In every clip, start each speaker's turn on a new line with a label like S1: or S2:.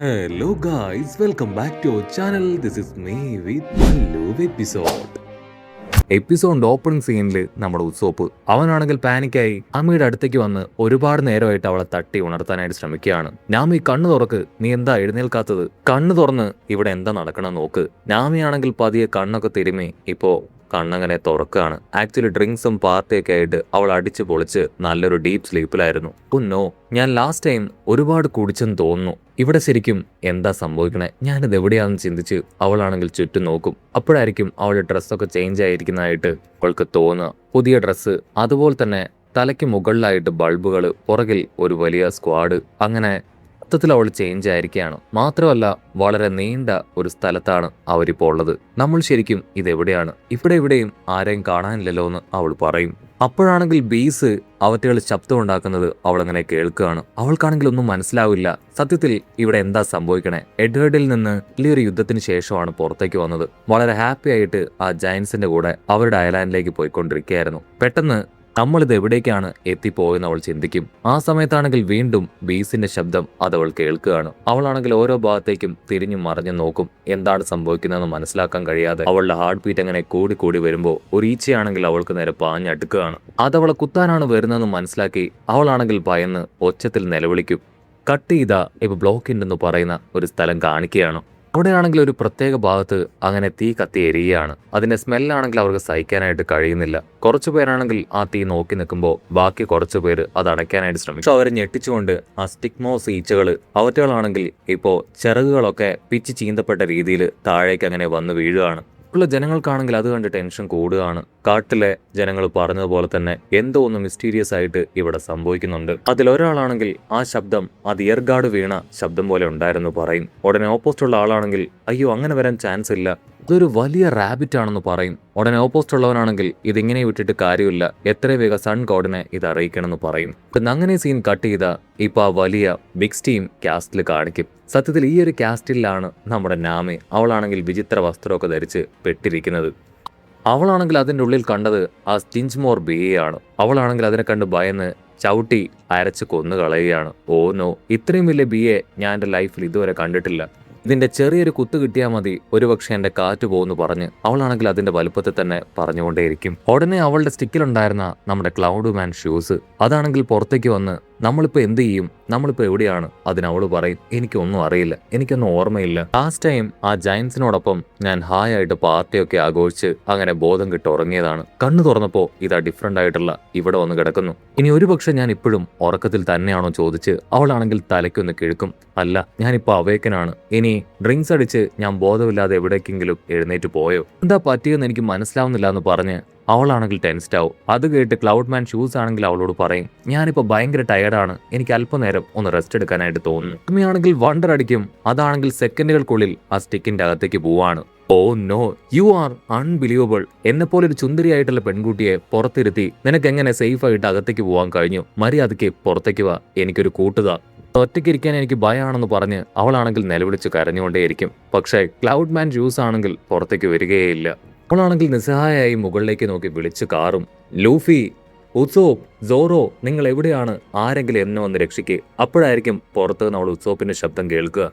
S1: Hello guys, welcome back to our channel. This is me with Mallu episode. Episode opening സീനിൽ നമ്മുടെ Usopp അവനാണെങ്കിൽ പാനിക്കായി അമ്മയുടെ അടുത്തേക്ക് വന്ന് ഒരുപാട് നേരമായിട്ട് അവളെ തട്ടി ഉണർത്താനായിട്ട് ശ്രമിക്കുകയാണ്. നാമി കണ്ണു തുറക്ക്, നീ എന്താ എഴുന്നേൽക്കാത്തത്? കണ്ണു തുറന്ന് ഇവിടെ എന്താ നടക്കണം നോക്ക്. നാമിയാണെങ്കിൽ പതിയെ കണ്ണൊക്കെ തിരുമ്മി ഇപ്പോ കണ്ണങ്ങനെ തുറക്കുകയാണ്. ആക്ച്വലി ഡ്രിങ്ക്സും പാർട്ടിയൊക്കെ ആയിട്ട് അവൾ അടിച്ചു പൊളിച്ച് നല്ലൊരു ഡീപ്പ് സ്ലീപ്പിലായിരുന്നു. നോ, ഞാൻ ലാസ്റ്റ് ടൈം ഒരുപാട് കുടിച്ചെന്ന് തോന്നുന്നു. ഇവിടെ ശരിക്കും എന്താ സംഭവിക്കണേ? ഞാനിത് എവിടെയാണെന്ന് ചിന്തിച്ച് അവളാണെങ്കിൽ ചുറ്റും നോക്കും. അപ്പോഴായിരിക്കും അവളുടെ ഡ്രസ്സൊക്കെ ചേഞ്ച് ആയിരിക്കുന്നതായിട്ട് അവൾക്ക് തോന്നുക. പുതിയ ഡ്രസ്സ്, അതുപോലെ തന്നെ തലയ്ക്ക് മുകളിലായിട്ട് ബൾബുകൾ, പുറകിൽ ഒരു വലിയ സ്ക്വാഡ്. അങ്ങനെ മൊത്തത്തിൽ അവൾ ചേഞ്ച് ആയിരിക്കുകയാണ്. മാത്രമല്ല വളരെ നീണ്ട ഒരു സ്ഥലത്താണ് അവരിപ്പോൾ ഉള്ളത്. നമ്മൾ ശരിക്കും ഇതെവിടെയാണ്? ഇവിടെയും ആരെയും കാണാനില്ലല്ലോ എന്ന് അവൾ പറയും. അപ്പോഴാണെങ്കിൽ ബീസ് അവറ്റകൾ ശബ്ദം ഉണ്ടാക്കുന്നത് അവളങ്ങനെ കേൾക്കുകയാണ്. അവൾക്കാണെങ്കിൽ ഒന്നും മനസ്സിലാവില്ല. സത്യത്തിൽ ഇവിടെ എന്താ സംഭവിക്കണേ? എഡ്വേർഡിൽ നിന്ന് വലിയൊരു യുദ്ധത്തിന് ശേഷമാണ് പുറത്തേക്ക് വന്നത്. വളരെ ഹാപ്പി ആയിട്ട് ആ ജയൻസിന്റെ കൂടെ അവരുടെ ഐലാൻഡിലേക്ക് പോയിക്കൊണ്ടിരിക്കുകയായിരുന്നു. പെട്ടെന്ന് നമ്മളിത് എവിടേക്കാണ് എത്തിപ്പോയെന്ന് അവൾ ചിന്തിക്കും. ആ സമയത്താണെങ്കിൽ വീണ്ടും ബീസിന്റെ ശബ്ദം അതവൾ കേൾക്കുകയാണ്. അവളാണെങ്കിൽ ഓരോ ഭാഗത്തേക്കും തിരിഞ്ഞും മറിഞ്ഞും നോക്കും. എന്താണ് സംഭവിക്കുന്നതെന്ന് മനസ്സിലാക്കാൻ കഴിയാതെ അവളുടെ ഹാർട്ട് ബീറ്റ് അങ്ങനെ കൂടി വരുമ്പോൾ ഒരു ഈച്ചയാണെങ്കിൽ അവൾക്ക് നേരെ പാഞ്ഞടുക്കുകയാണ്. അതവളെ കുത്താനാണ് വരുന്നതെന്ന് മനസ്സിലാക്കി അവളാണെങ്കിൽ ഭയന്ന് ഒച്ചത്തിൽ നിലവിളിക്കും. കട്ട് ചെയ്ത ഇപ്പൊ ബ്ലോക്ക് ഉണ്ടെന്ന് പറയുന്ന ഒരു സ്ഥലം കാണിക്കുകയാണ്. അവിടെയാണെങ്കിൽ ഒരു പ്രത്യേക ഭാഗത്ത് അങ്ങനെ തീ കത്തി എരിയുകയാണ്. അതിന്റെ സ്മെല്ലാണെങ്കിൽ അവർക്ക് സഹിക്കാനായിട്ട് കഴിയുന്നില്ല. കുറച്ചു പേരാണെങ്കിൽ ആ തീ നോക്കി നിൽക്കുമ്പോൾ ബാക്കി കുറച്ചു പേര് അത് അടയ്ക്കാനായിട്ട് ശ്രമിച്ചു. അവരെ ഞെട്ടിച്ചുകൊണ്ട് ആ സ്റ്റിഗ്മോസ് ഈച്ചകൾ അവറ്റകളാണെങ്കിൽ ഇപ്പോ ചിറകുകളൊക്കെ പിച്ച് ചീന്തപ്പെട്ട രീതിയിൽ താഴേക്ക് അങ്ങനെ വന്ന് വീഴുകയാണ്. ഉള്ള ജനങ്ങൾക്കാണെങ്കിൽ അത് കണ്ട് ടെൻഷൻ കൂടുകയാണ്. കാട്ടിലെ ജനങ്ങൾ പറഞ്ഞതുപോലെ തന്നെ എന്തോ ഒന്ന് മിസ്റ്റീരിയസ് ആയിട്ട് ഇവിടെ സംഭവിക്കുന്നുണ്ട്. അതിലൊരാളാണെങ്കിൽ ആ ശബ്ദം അത് ഇയർഗാർഡ് വീണ ശബ്ദം പോലെ ഉണ്ടായിരുന്നു പറയും. ഉടനെ ഓപ്പോസിറ്റ് ഉള്ള ആളാണെങ്കിൽ അയ്യോ അങ്ങനെ വരാൻ ചാൻസ് ഇല്ല, ഇതൊരു വലിയ റാബിറ്റ് ആണെന്ന് പറയും. ഉടനെ ഓപ്പോസിറ്റ് ഉള്ളവനാണെങ്കിൽ ഇതിങ്ങനെ വിട്ടിട്ട് കാര്യമില്ല, എത്രയും വേഗം സൺ ഗോഡിനെ ഇത് അറിയിക്കണമെന്ന് പറയും. അങ്ങനെ സീൻ കട്ട് ചെയ്ത ഇപ്പൊ ആ വലിയ ബിഗ് ടീം കാസ്റ്റിൽ കാണിക്കും. സത്യത്തിൽ ഈ ഒരു കാസ്റ്റിലാണ് നമ്മുടെ നാമി. അവളാണെങ്കിൽ വിചിത്ര വസ്ത്രമൊക്കെ ധരിച്ച് പെട്ടിരിക്കുന്നത്. അവളാണെങ്കിൽ അതിൻ്റെ ഉള്ളിൽ കണ്ടത് ആ സ്റ്റിഞ്ച്മോർ ബിയെയാണ്. അവളാണെങ്കിൽ അതിനെ കണ്ട് ഭയന്ന് ചവിട്ടി അരച്ച് കൊന്നു കളയുകയാണ്. ഓ നോ, ഇത്രയും വലിയ ബിയെ ഞാൻ എൻ്റെ ലൈഫിൽ ഇതുവരെ കണ്ടിട്ടില്ല. ഇതിന്റെ ചെറിയൊരു കുത്ത് കിട്ടിയാൽ മതി, ഒരുപക്ഷെ എന്റെ കാറ്റ് പോകുന്നു പറഞ്ഞ് അവളാണെങ്കിൽ അതിന്റെ വലുപ്പത്തിൽ തന്നെ പറഞ്ഞുകൊണ്ടേയിരിക്കും. ഉടനെ അവളുടെ സ്റ്റിക്കിലുണ്ടായിരുന്ന നമ്മുടെ ക്ലൗഡ് മാൻ ഷൂസ് അതാണെങ്കിൽ പുറത്തേക്ക് വന്ന് നമ്മളിപ്പോ എന്ത് ചെയ്യും, നമ്മളിപ്പോ എവിടെയാണ്? അതിനവള് പറയും എനിക്കൊന്നും അറിയില്ല, എനിക്കൊന്നും ഓർമ്മയില്ല. ലാസ്റ്റ് ടൈം ആ ജയൻസിനോടൊപ്പം ഞാൻ ഹായ് ആയിട്ട് പാർട്ടിയൊക്കെ ആഘോഷിച്ച് അങ്ങനെ ബോധം കിട്ടി ഉറങ്ങിയതാണ്. കണ്ണു തുറന്നപ്പോ ഇതാ ഡിഫറെന്റ് ആയിട്ടുള്ള ഇവിടെ വന്ന് കിടക്കുന്നു. ഇനി ഒരുപക്ഷെ ഞാൻ ഇപ്പോഴും ഉറക്കത്തിൽ തന്നെയാണോ ചോദിച്ച് അവളാണെങ്കിൽ തലയ്ക്കൊന്ന് കിഴക്കും. അല്ല, ഞാനിപ്പോ അവേക്കനാണ്. ഇനി ഡ്രിങ്ക്സ് അടിച്ച് ഞാൻ ബോധമില്ലാതെ എവിടേക്കെങ്കിലും എഴുന്നേറ്റ് പോയോ? എന്താ പറ്റിയെന്ന് എനിക്ക് മനസ്സിലാവുന്നില്ല എന്ന് പറഞ്ഞ് അവളാണെങ്കിൽ ടെൻസ്ഡ് ആവും. അത് കേട്ട് ക്ലൗഡ് മാൻ ഷൂസ് ആണെങ്കിൽ അവളോട് പറയും ഞാനിപ്പോ ഭയങ്കര ടയർഡാണ്, എനിക്ക് അല്പനേരം ഒന്ന് റെസ്റ്റ് എടുക്കാനായിട്ട് തോന്നുന്നു. അമ്മയാണെങ്കിൽ വണ്ടർ അടിക്കും. അതാണെങ്കിൽ സെക്കൻഡുകൾക്കുള്ളിൽ ആ സ്റ്റിക്കിന്റെ അകത്തേക്ക് പോവാണ്. Oh no, you are unbelievable. എന്നെ പോലെ ഒരു ചുന്ദരിയായിട്ടുള്ള പെൺകുട്ടിയെ പുറത്തിരുത്തി നിനക്ക് എങ്ങനെ സേഫ് ആയിട്ട് അകത്തേക്ക് പോകാൻ കഴിഞ്ഞു? മര്യാദയ്ക്ക് പുറത്തേക്ക് വാ, എനിക്കൊരു കൂട്ടുതാ. ഒറ്റയ്ക്ക് ഇരിക്കാൻ എനിക്ക് ഭയമാണെന്ന് പറഞ്ഞ് അവളാണെങ്കിൽ നിലവിളിച്ച് കരഞ്ഞുകൊണ്ടേയിരിക്കും. പക്ഷേ ക്ലൗഡ് മാൻ ജ്യൂസ് ആണെങ്കിൽ പുറത്തേക്ക് വരികയേയില്ല. അവളാണെങ്കിൽ നിസ്സഹായായി മുകളിലേക്ക് നോക്കി വിളിച്ചു കാറും. ലൂഫി, ഉസോപ്പ്, സോറോ, നിങ്ങൾ എവിടെയാണ്? ആരെങ്കിലും എന്നെ വന്ന് രക്ഷിക്ക്. അപ്പോഴായിരിക്കും പുറത്ത് നിന്ന് അവൾ ഉസോപ്പിന്റെ ശബ്ദം കേൾക്കുക.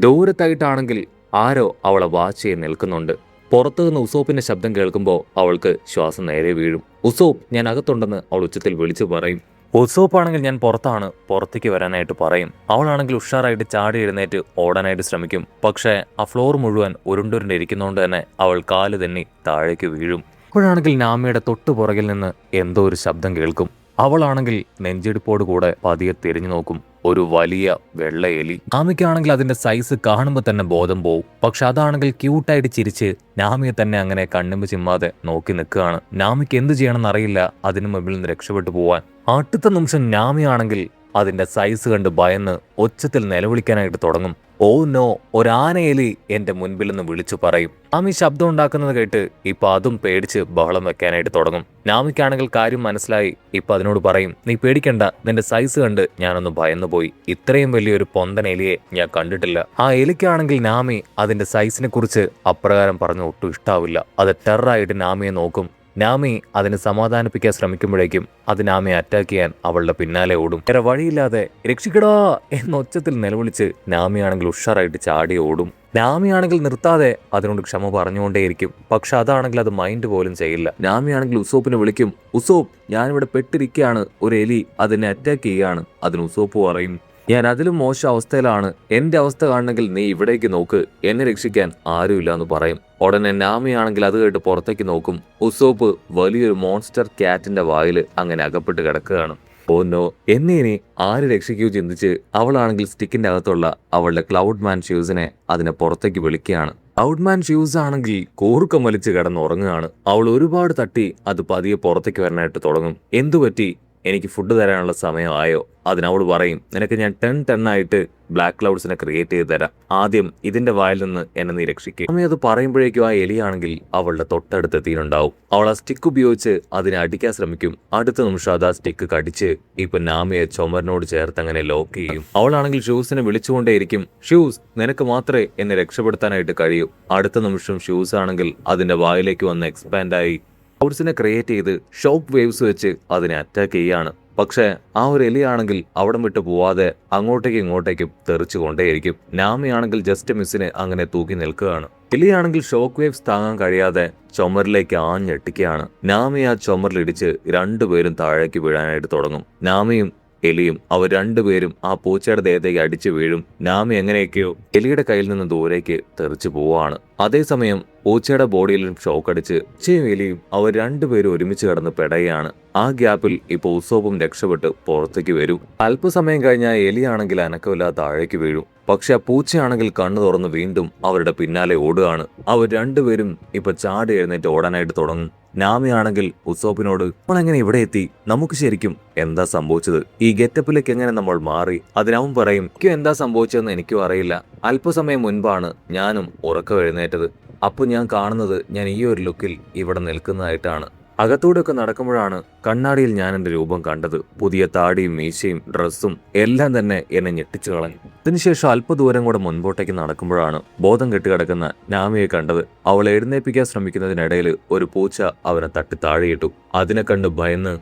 S1: ദൂരത്തായിട്ടാണെങ്കിൽ ആരോ അവളെ വാച്ച് ചെയ്ത് നിൽക്കുന്നുണ്ട്. പുറത്തു നിന്ന് ഉസോപ്പിന്റെ ശബ്ദം കേൾക്കുമ്പോൾ അവൾക്ക് ശ്വാസം നേരെ വീഴും. ഉസോപ്പ്, ഞാൻ അകത്തുണ്ടെന്ന് അവൾ ഉച്ചത്തിൽ വിളിച്ചു പറയും. ഉസോപ്പാണെങ്കിൽ ഞാൻ പുറത്താണ്, പുറത്തേക്ക് വരാനായിട്ട് പറയും. അവളാണെങ്കിൽ ഉഷാറായിട്ട് ചാടി എഴുന്നേറ്റ് ഓടാനായിട്ട് ശ്രമിക്കും. പക്ഷേ ആ ഫ്ലോർ മുഴുവൻ ഉരുണ്ടിരിക്കുന്നതുകൊണ്ട് തന്നെ അവൾ കാല് തന്നെ താഴേക്ക് വീഴും. അപ്പോഴാണെങ്കിൽ നാമിയുടെ തൊട്ടു പുറകിൽ നിന്ന് എന്തോ ഒരു ശബ്ദം കേൾക്കും. അവളാണെങ്കിൽ നെഞ്ചിടിപ്പോട് കൂടെ പതിയെ തിരിഞ്ഞു നോക്കും. ഒരു വലിയ വെള്ള എലി. നാമിക്കാണെങ്കിൽ അതിന്റെ സൈസ് കാണുമ്പോൾ തന്നെ ബോധം പോവും. പക്ഷെ അതാണെങ്കിൽ ക്യൂട്ടായിട്ട് ചിരിച്ച് നാമിയെ തന്നെ അങ്ങനെ കണ്ണുമ്പ് ചിമ്മാതെ നോക്കി നിൽക്കുകയാണ്. നാമിക്ക് എന്ത് ചെയ്യണമെന്ന് അറിയില്ല അതിനു മുമ്പിൽ നിന്ന് രക്ഷപ്പെട്ടു പോവാൻ. അടുത്ത നിമിഷം നാമിയാണെങ്കിൽ അതിന്റെ സൈസ് കണ്ട് ഭയന്ന് ഒച്ചത്തിൽ നിലവിളിക്കാനായിട്ട് തുടങ്ങും. ഓ നോ, ഒരാനയെലി എന്റെ മുൻപിൽ നിന്ന് വിളിച്ചു പറയും. നാമി ശബ്ദം ഉണ്ടാക്കുന്നത് കേട്ട് ഇപ്പൊ അതും പേടിച്ച് ബഹളം വെക്കാനായിട്ട് തുടങ്ങും. നാമിക്കാണെങ്കിൽ കാര്യം മനസ്സിലായി. ഇപ്പൊ അതിനോട് പറയും നീ പേടിക്കണ്ട, നിന്റെ സൈസ് കണ്ട് ഞാനൊന്ന് ഭയന്നു പോയി. ഇത്രയും വലിയൊരു പൊന്തൻ എലിയെ ഞാൻ കണ്ടിട്ടില്ല. ആ എലിക്കാണെങ്കിൽ നാമി അതിന്റെ സൈസിനെ കുറിച്ച് അപ്രകാരം പറഞ്ഞ് ഒട്ടും ഇഷ്ടാവില്ല. അത് ടെററായിട്ട് നാമിയെ നോക്കും. നാമി അതിനെ സമാധാനിപ്പിക്കാൻ ശ്രമിക്കുമ്പോഴേക്കും അത് നാമിയെ അറ്റാക്ക് ചെയ്യാൻ അവളുടെ പിന്നാലെ ഓടും. വേറെ വഴിയില്ലാതെ രക്ഷിക്കടാ എന്ന ഒച്ചത്തിൽ നിലവിളിച്ച് നാമിയാണെങ്കിൽ ഉഷാറായിട്ട് ചാടി ഓടും. നാമിയാണെങ്കിൽ നിർത്താതെ അതിനോട് ക്ഷമ പറഞ്ഞുകൊണ്ടേയിരിക്കും. പക്ഷെ അതാണെങ്കിൽ അത് മൈൻഡ് പോലും ചെയ്യില്ല. നാമിയാണെങ്കിൽ ഉസോപ്പിനെ വിളിക്കും, ഉസോപ്പ് ഞാനിവിടെ പെട്ടിരിക്കുകയാണ്, ഒരു എലി അതിനെ അറ്റാക്ക് ചെയ്യാണ്. അതിന് ഉസോപ്പ് പറയും, ഞാൻ അതിലും മോശം അവസ്ഥയിലാണ്, എന്റെ അവസ്ഥ കാണണമെങ്കിൽ നീ ഇവിടേക്ക് നോക്ക്, എന്നെ രക്ഷിക്കാൻ ആരുമില്ല എന്ന് പറയും. ഉടനെ നാമിയാണെങ്കിൽ അത് കേട്ട് പുറത്തേക്ക് നോക്കും. ഉസോപ്പ് വലിയൊരു മോൺസ്റ്റർ ക്യാറ്റിന്റെ വായിൽ അങ്ങനെ അകപ്പെട്ട് കിടക്കുകയാണ്. ഓന്നോ എന്നേനെ ആര് രക്ഷിക്കൂ ചിന്തിച്ച് അവളാണെങ്കിൽ സ്റ്റിക്കിന്റെ അകത്തുള്ള അവളുടെ ക്ലൗഡ് മാൻ ഷ്യൂസിനെ അതിനെ പുറത്തേക്ക് വിളിക്കുകയാണ്. ക്ലൗഡ് മാൻ ഷ്യൂസ് ആണെങ്കിൽ കൂർക്കം വലിച്ച് കിടന്നുറങ്ങുകയാണ്. അവൾ ഒരുപാട് തട്ടി അത് പതിയെ പുറത്തേക്ക് വരാനായിട്ട് തുടങ്ങും. എന്തുപറ്റി, എനിക്ക് ഫുഡ് തരാനുള്ള സമയമായോ? അതിനവൾ പറയും, നിനക്ക് ഞാൻ 10 ആയിട്ട് ബ്ലാക്ക് ക്ലൗഡ്സിനെ ക്രിയേറ്റ് ചെയ്ത് തരാം, ആദ്യം ഇതിന്റെ വായിൽ നിന്ന് എന്നെ നീ രക്ഷിക്കുക. അമ്മ അത് പറയുമ്പോഴേക്കും ആ എലിയാണെങ്കിൽ അവളുടെ തൊട്ടടുത്ത് എത്തിയിട്ടുണ്ടാവും. അവൾ ആ സ്റ്റിക്ക് ഉപയോഗിച്ച് അതിനെ അടിക്കാൻ ശ്രമിക്കും. അടുത്ത നിമിഷം അത് ആ സ്റ്റിക്ക് കടിച്ച് ഇപ്പൊ നാമിയെ ചുമരിനോട് ചേർത്ത് അങ്ങനെ ലോക്ക് ചെയ്യും. അവളാണെങ്കിൽ ഷൂസിനെ വിളിച്ചുകൊണ്ടേയിരിക്കും, ഷൂസ് നിനക്ക് മാത്രമേ എന്നെ രക്ഷപ്പെടുത്താനായിട്ട് കഴിയൂ. അടുത്ത നിമിഷം ഷൂസ് ആണെങ്കിൽ അതിന്റെ വായിലേക്ക് വന്ന് എക്സ്പാൻഡായി ക്ലൗഡ്സിനെ ക്രിയേറ്റ് ചെയ്ത് ഷോക്ക് വേവ്സ് വെച്ച് അതിനെ അറ്റാക്ക് ചെയ്യാണ്. പക്ഷെ ആ ഒരു എലിയാണെങ്കിൽ അവിടം വിട്ട് പോവാതെ അങ്ങോട്ടേക്കും ഇങ്ങോട്ടേക്കും തെറിച്ചു കൊണ്ടേയിരിക്കും. നാമിയാണെങ്കിൽ ജസ്റ്റ് മിസ്സിന് അങ്ങനെ തൂക്കി നിൽക്കുകയാണ്. എലിയാണെങ്കിൽ ഷോക്ക് വേവ്സ് താങ്ങാൻ കഴിയാതെ ചുമരിലേക്ക് ആഞ്ഞെട്ടിക്കുകയാണ്. നാമി ആ ചുമരിലിടിച്ച് രണ്ടുപേരും താഴേക്ക് വീഴാനായിട്ട് തുടങ്ങും. നാമിയും എലിയും അവർ രണ്ടുപേരും ആ പൂച്ചയുടെ ദേഹത്തേക്ക് അടിച്ചു വീഴും. നാമി എങ്ങനെയൊക്കെയോ എലിയുടെ കയ്യിൽ നിന്ന് ദൂരേക്ക് തെറിച്ചു പോവാണ്. അതേസമയം പൂച്ചയുടെ ബോഡിയിലും ഷോക്ക് അടിച്ച് പൂച്ചയും എലിയും അവർ രണ്ടുപേരും ഒരുമിച്ച് കിടന്ന് പെടയാണ്. ആ ഗ്യാപ്പിൽ ഇപ്പൊ ഉസോപ്പും രക്ഷപ്പെട്ട് പുറത്തേക്ക് വരും. അല്പസമയം കഴിഞ്ഞാൽ എലിയാണെങ്കിൽ അനക്കമില്ലാതെ താഴേക്ക് വീഴും. പക്ഷെ ആ പൂച്ചയാണെങ്കിൽ കണ്ണു തുറന്ന് വീണ്ടും അവരുടെ പിന്നാലെ ഓടുകയാണ്. അവർ രണ്ടുപേരും ഇപ്പൊ ചാടി എഴുന്നേറ്റ് ഓടാനായിട്ട് തുടങ്ങും. നാമിയാണെങ്കിൽ ഉസോപ്പിനോട്, നമ്മളെങ്ങനെ ഇവിടെ എത്തി, നമുക്ക് ശരിക്കും എന്താ സംഭവിച്ചത്, ഈ ഗെറ്റപ്പിലേക്ക് എങ്ങനെ നമ്മൾ മാറി? അതിനവൻ പറയും, എനിക്കും എന്താ സംഭവിച്ചതെന്ന് എനിക്കും അറിയില്ല, അല്പസമയം മുൻപാണ് ഞാനും ഉറക്കം എഴുന്നേറ്റത്. അപ്പോൾ ഞാൻ കാണുന്നത് ഞാൻ ഈ ഒരു ലുക്കിൽ ഇവിടെ നിൽക്കുന്നതായിട്ടാണ്. അകത്തൂടെയൊക്കെ നടക്കുമ്പോഴാണ് കണ്ണാടിയിൽ ഞാൻ എൻ്റെ രൂപം കണ്ടത്. പുതിയ താടിയും മീശയും ഡ്രസ്സും എല്ലാം തന്നെ എന്നെ ഞെട്ടിച്ചു കളഞ്ഞു. അതിനുശേഷം അല്പദൂരം കൂടെ മുൻപോട്ടേക്ക് നടക്കുമ്പോഴാണ് ബോധം കെട്ടുകിടക്കുന്ന നാമിയെ കണ്ടത്. അവളെ എഴുന്നേൽപ്പിക്കാൻ ശ്രമിക്കുന്നതിനിടയിൽ ഒരു പൂച്ച അവനെ തട്ടി താഴെയിട്ടു. അതിനെ കണ്ട് ഭയന്ന്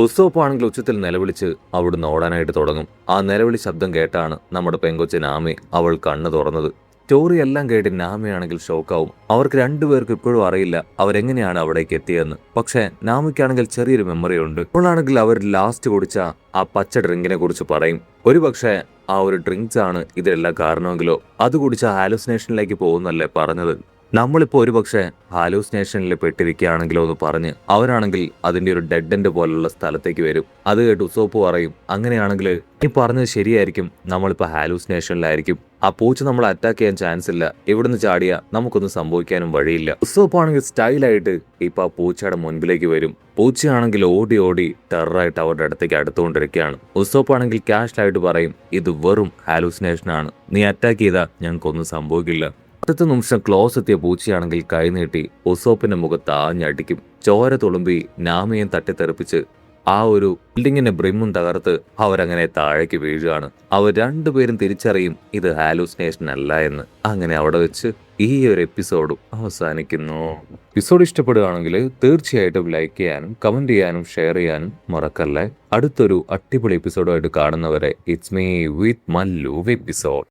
S1: ഉസോപ്പാണെങ്കിൽ ഉച്ചത്തിൽ നിലവിളിച്ച് അവിടുന്ന് ഓടാനായിട്ട് തുടങ്ങും. ആ നിലവിളി ശബ്ദം കേട്ടാണ് നമ്മുടെ പെങ്കൊച്ച് നാമി അവൾ കണ്ണ് തുറന്നത്. സ്റ്റോറി എല്ലാം കേട്ട് നാമിയാണെങ്കിൽ ഷോക്കാവും. അവർക്ക് രണ്ടുപേർക്കും ഇപ്പോഴും അറിയില്ല അവരെങ്ങനെയാണ് അവിടേക്ക് എത്തിയെന്ന്. പക്ഷെ നാമിക്കാണെങ്കിൽ ചെറിയൊരു മെമ്മറി ഉണ്ട്. അപ്പോഴാണെങ്കിൽ അവർ ലാസ്റ്റ് കുടിച്ച ആ പച്ച ഡ്രിങ്കിനെ കുറിച്ച് പറയും. ഒരുപക്ഷെ ആ ഒരു ഡ്രിങ്ക്സ് ആണ് ഇതിലെല്ലാം കാരണമെങ്കിലോ, അത് കുടിച്ച ഹാലുസിനേഷനിലേക്ക് പോകുന്നല്ലേ പറഞ്ഞത്. നമ്മളിപ്പോ ഒരുപക്ഷെ ഹാലൂസിനേഷനിൽ പെട്ടിരിക്കുകയാണെങ്കിലോ എന്ന് പറഞ്ഞ് അവരാണെങ്കിൽ അതിന്റെ ഒരു ഡെഡ് എൻഡ് പോലുള്ള സ്ഥലത്തേക്ക് വരും. അത് കേട്ട് ഉസോപ്പ് പറയും, അങ്ങനെയാണെങ്കിൽ നീ പറഞ്ഞത് ശരിയായിരിക്കും, നമ്മളിപ്പോ ഹാലൂസിനേഷനിലായിരിക്കും. ആ പൂച്ച നമ്മളെ അറ്റാക്ക് ചെയ്യാൻ ചാൻസ് ഇല്ല, ഇവിടുന്ന് ചാടിയാ നമുക്കൊന്നും സംഭവിക്കാനും വഴിയില്ല. ഉസോപ്പ് ആണെങ്കിൽ സ്റ്റൈലായിട്ട് ഇപ്പൊ ആ പൂച്ചയുടെ മുൻപിലേക്ക് വരും. പൂച്ചയാണെങ്കിൽ ഓടി ഓടി ടെററായിട്ട് അവരുടെ അടുത്തേക്ക് അടുത്തുകൊണ്ടിരിക്കുകയാണ്. ഉസോപ്പ് ആണെങ്കിൽ കാഷ്ലായിട്ട് പറയും, ഇത് വെറും ഹാലൂസിനേഷനാണ്, നീ അറ്റാക്ക് ചെയ്താൽ ഞങ്ങൾക്കൊന്നും സംഭവിക്കില്ല. അടുത്ത നിമിഷം ക്ലോസ് എത്തിയ പൂച്ചയാണെങ്കിൽ കൈനീട്ടി ഉസോപ്പിന്റെ മുഖത്ത് ആഞ്ഞടിക്കും. ചോര തുളുമ്പി നാമിയെ തട്ടിത്തെറിപ്പിച്ച് ആ ഒരു ബിൽഡിങ്ങിന്റെ ബ്രിമ്മും തകർത്ത് അവരങ്ങനെ താഴേക്ക് വീഴുകയാണ്. അവർ രണ്ടുപേരും തിരിച്ചറിയും ഇത് ഹാലൂസിനേഷൻ അല്ല എന്ന്. അങ്ങനെ അവിടെ വെച്ച് ഈ ഒരു എപ്പിസോഡും അവസാനിക്കുന്നു. എപ്പിസോഡ് ഇഷ്ടപ്പെടുകയാണെങ്കിൽ തീർച്ചയായിട്ടും ലൈക്ക് ചെയ്യാനും കമന്റ് ചെയ്യാനും ഷെയർ ചെയ്യാനും മറക്കല്ലേ. അടുത്തൊരു അടിപൊളി എപ്പിസോഡുമായിട്ട് കാണുന്നവരെ it's me with Mallu episode.